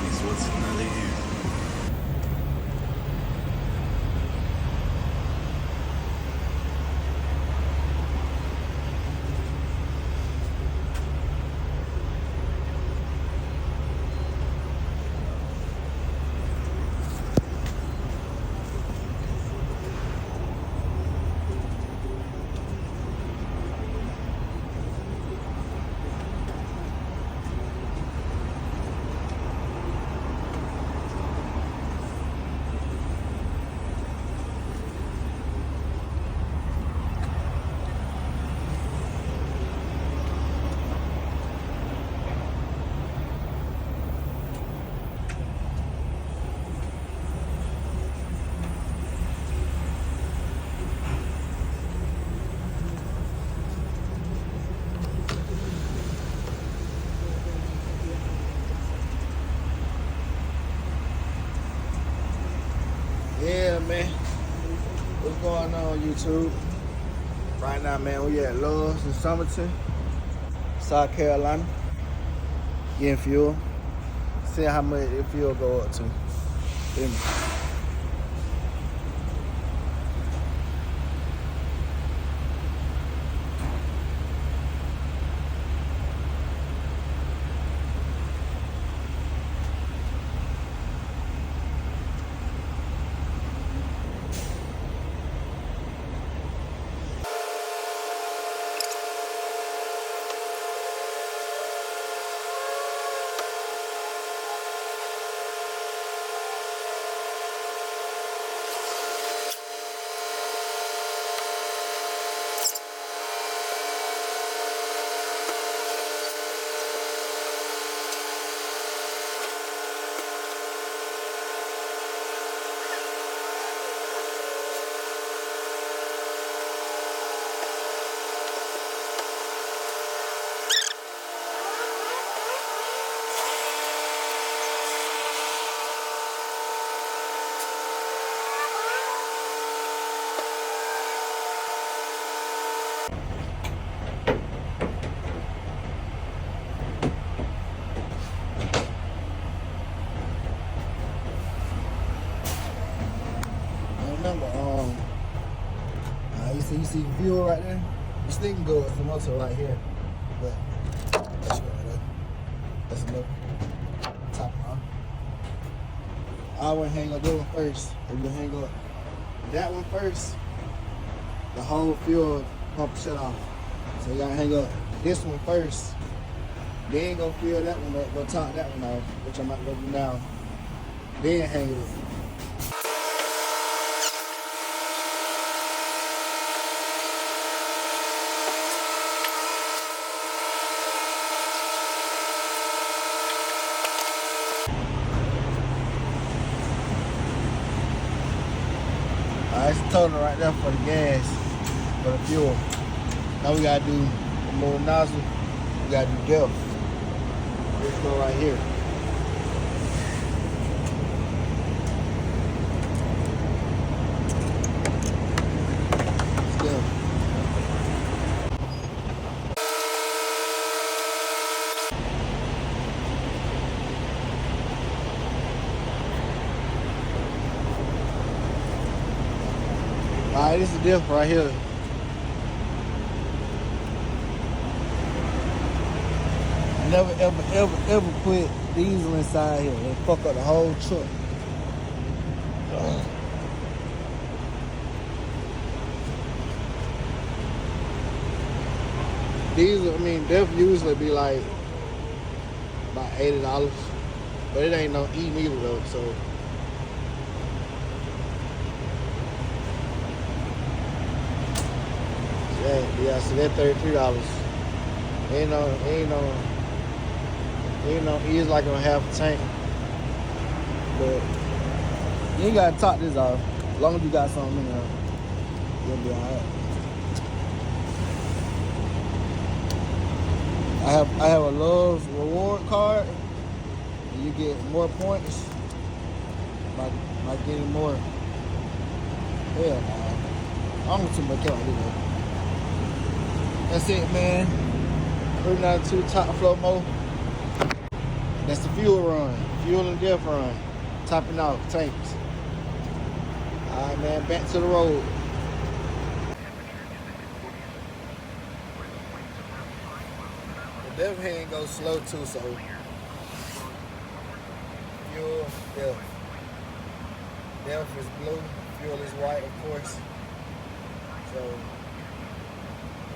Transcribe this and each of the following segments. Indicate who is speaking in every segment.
Speaker 1: It's what's another year.
Speaker 2: Yeah, man. What's going on, YouTube? Right now, man, we at Lowe's in Summerton, South Carolina. Getting fuel. Seeing how much the fuel go up to. Feel me? Remember, you see fuel right there? This thing can go up from up to right here. But that's right there. That's enough. Top off. I would hang up that one first. We're gonna hang up that one first. The whole fuel pump shut off. So you gotta hang up this one first. Then go fill that one up, go top that one off, which I'm about to do now. Then hang it up. It's the total right there for the gas, for the fuel. Now we gotta do the more nozzle, we gotta do depth. Let's go right here. Let's go. Alright, this is the depth right here. Never, ever put diesel inside here. They fuck up the whole truck. Diesel, def usually be like about $80, but it ain't no E neither though, so. Yeah, so that $33. Ain't no, he's like on half a tank. But you ain't gotta top this off. As long as you got something in there, you'll be alright. I have a Love's reward card. And you get more points by getting more. Hell nah. I don't too much count anyway. That's it, man. 392 top flow mode. That's the fuel run. Fuel and diff run. Topping off tanks. Alright, man, back to the road. The diff hand goes slow too, so fuel, diff. Diff is blue, fuel is white, of course. So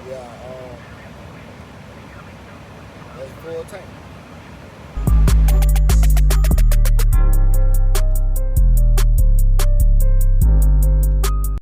Speaker 2: yeah, that's full tank.